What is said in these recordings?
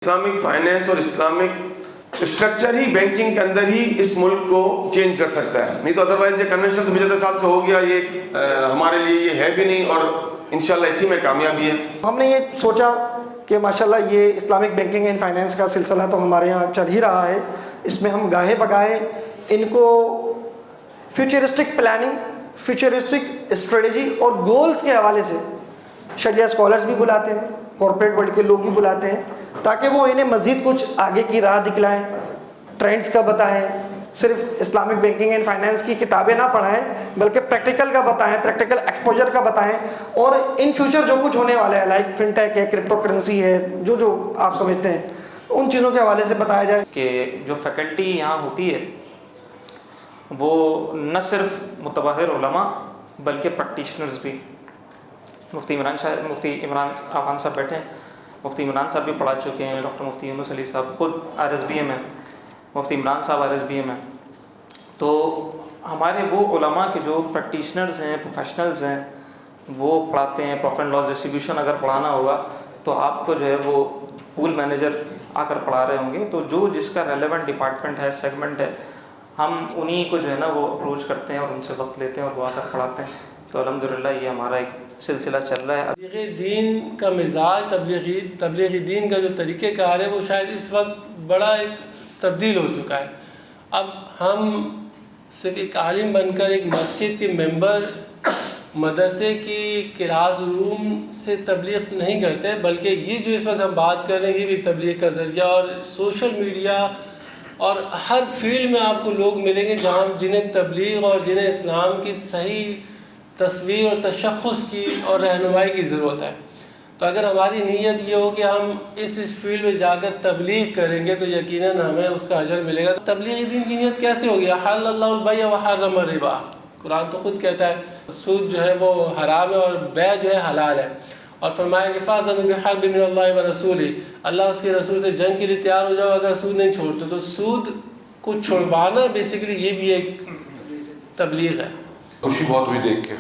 Islamic finance اور Islamic structure ہی banking کے اندر ہی اس ملک کو چینج کر سکتا ہے، نہیں تو ادروائز یہ کنونشن تو 75 سال سے ہو گیا، یہ ہمارے لیے یہ ہے بھی نہیں اور انشاءاللہ اسی میں کامیابی ہے۔ ہم نے یہ سوچا کہ ماشاءاللہ یہ اسلامک بینکنگ اینڈ فائنینس کا سلسلہ تو ہمارے یہاں چل ہی رہا ہے، اس میں ہم گاہے بگاہے ان کو فیوچرسٹک پلاننگ، فیوچرسٹک اسٹریٹجی اور گولز کے حوالے سے شریعہ اسکالرز بھی بلاتے ہیں، کارپوریٹ ورلڈ کے لوگ بھی بلاتے ہیں، تاکہ وہ انہیں مزید کچھ آگے کی راہ دکھلائیں، ٹرینڈز کا بتائیں، صرف اسلامک بینکنگ اینڈ فائنینس کی کتابیں نہ پڑھائیں بلکہ پریکٹیکل کا بتائیں، پریکٹیکل ایکسپوجر کا بتائیں، اور ان فیوچر جو کچھ ہونے والا ہے لائک فن ٹیک ہے، کرپٹو کرنسی ہے، جو آپ سمجھتے ہیں ان چیزوں کے حوالے سے بتایا جائے کہ جو فیکلٹی یہاں ہوتی ہے وہ نہ صرف متبحر علماء بلکہ پریکٹیشنرز بھی۔ مفتی عمران افغان صاحب بیٹھے ہیں، مفتی عمران صاحب بھی پڑھا چکے ہیں، ڈاکٹر مفتی یونس علی صاحب خود RSBM ہیں، مفتی عمران صاحب RSBM ہیں، تو ہمارے وہ علماء کے جو پریکٹیشنرز ہیں، پروفیشنلز ہیں، وہ پڑھاتے ہیں۔ پروفٹ اینڈ لاس ڈسٹریبیوشن اگر پڑھانا ہوگا تو آپ کو جو ہے وہ پول مینیجر آ کر پڑھا رہے ہوں گے، تو جو جس کا ریلیونٹ ڈپارٹمنٹ ہے، سیگمنٹ ہے، ہم انہی کو جو ہے نا وہ اپروچ کرتے ہیں اور ان سے وقت لیتے ہیں اور وہ آ کر پڑھاتے ہیں۔ تو الحمدللہ یہ ہمارا ایک سلسلہ چل رہا ہے۔ تبلیغ دین کا مزاج، تبلیغ دین کا جو طریقہ کار ہے وہ شاید اس وقت بڑا ایک تبدیل ہو چکا ہے۔ اب ہم صرف ایک عالم بن کر ایک مسجد کے ممبر، مدرسے کی کلاس روم سے تبلیغ نہیں کرتے، بلکہ یہ جو اس وقت ہم بات کر رہے ہیں یہ بھی تبلیغ کا ذریعہ، اور سوشل میڈیا اور ہر فیلڈ میں آپ کو لوگ ملیں گے جنہیں تبلیغ اور جنہیں اسلام کی صحیح تصویر اور تشخص کی اور رہنمائی کی ضرورت ہے۔ تو اگر ہماری نیت یہ ہو کہ ہم اس فیلڈ میں جا کر تبلیغ کریں گے تو یقیناً ہمیں اس کا اجر ملے گا۔ تبلیغ دین کی نیت کیسے ہوگی؟ احل اللہ البیع وحرم الربا، قرآن تو خود کہتا ہے سود جو ہے وہ حرام ہے اور بیع جو ہے حلال ہے، اور فرمایا کہ فاذنوا بحرب من اللہ ورسولہ، اللہ اس کے رسول سے جنگ کے لیے تیار ہو جاؤ اگر سود نہیں چھوڑتے۔ تو سود کو چھڑوانا بیسیکلی یہ بھی ایک تبلیغ ہے۔ خوشی بہت ہوئی دیکھ کے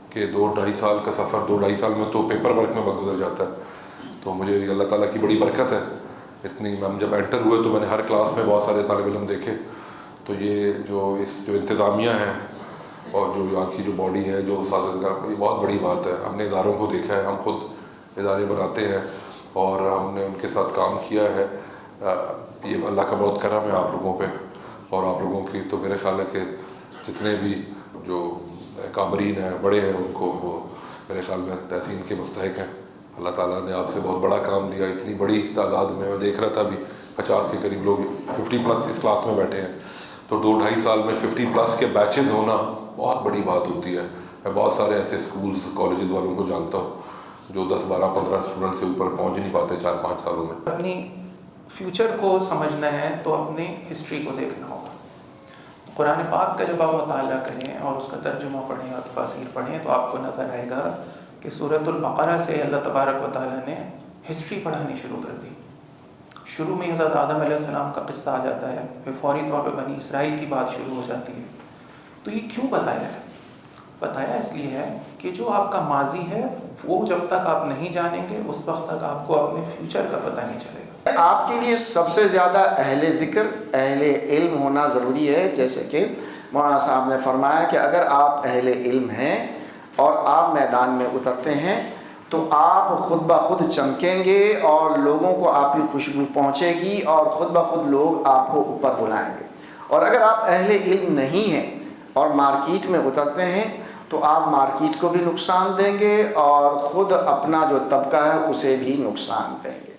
کہ 2-2.5 سال کا سفر، 2-2.5 سال میں تو پیپر ورک میں وقت گزر جاتا ہے، تو مجھے اللہ تعالیٰ کی بڑی برکت ہے اتنی۔ ہم جب انٹر ہوئے تو میں نے ہر کلاس میں بہت سارے طالب علم دیکھے، تو یہ جو انتظامیہ ہے اور جو یہاں کی جو باڈی ہے، جو اساتذہ، یہ بہت بڑی بات ہے۔ ہم نے اداروں کو دیکھا ہے، ہم خود ادارے بناتے ہیں اور ہم نے ان کے ساتھ کام کیا ہے۔ یہ اللہ کا بہت کرم ہے آپ لوگوں پہ، اور آپ لوگوں کی تو میرے خیال ہے کہ جتنے بھی جو کابرین ہیں، بڑے ہیں، ان کو وہ میرے خیال میں تحسین کے مستحق ہیں۔ اللہ تعالیٰ نے آپ سے بہت بڑا کام لیا، اتنی بڑی تعداد میں دیکھ رہا تھا ابھی 50 کے قریب لوگ 50+ اس کلاس میں بیٹھے ہیں، تو 2-2.5 سال میں 50+ کے بیچز ہونا بہت بڑی بات ہوتی ہے۔ میں بہت سارے ایسے اسکولز، کالجز والوں کو جانتا ہوں جو 10, 12, 15 اسٹوڈنٹ سے اوپر پہنچ نہیں پاتے 4-5 سالوں میں۔ اپنی فیوچر کو سمجھنا ہے تو اپنی ہسٹری کو دیکھنا ہوگا۔ قرآن پاک کا جب آپ مطالعہ کریں اور اس کا ترجمہ پڑھیں اور تفاسیر پڑھیں تو آپ کو نظر آئے گا کہ سورۃ البقرہ سے اللہ تبارک و تعالیٰ نے ہسٹری پڑھانی شروع کر دی۔ شروع میں حضرت آدم علیہ السلام کا قصہ آ جاتا ہے، پھر فوری طور پہ بنی اسرائیل کی بات شروع ہو جاتی ہے۔ تو یہ کیوں بتایا ہے؟ بتایا اس لیے ہے کہ جو آپ کا ماضی ہے وہ جب تک آپ نہیں جانیں گے اس وقت تک آپ کو اپنے فیوچر کا پتہ نہیں چلے گا۔ آپ کے لیے سب سے زیادہ اہل ذکر، اہل علم ہونا ضروری ہے، جیسے کہ مولانا صاحب نے فرمایا کہ اگر آپ اہل علم ہیں اور آپ میدان میں اترتے ہیں تو آپ خود بخود چمکیں گے اور لوگوں کو آپ کی خوشبو پہنچے گی اور خود بخود لوگ آپ کو اوپر بلائیں گے۔ اور اگر آپ اہل علم نہیں ہیں اور مارکیٹ میں اترتے ہیں تو آپ مارکیٹ کو بھی نقصان دیں گے اور خود اپنا جو طبقہ ہے اسے بھی نقصان دیں گے۔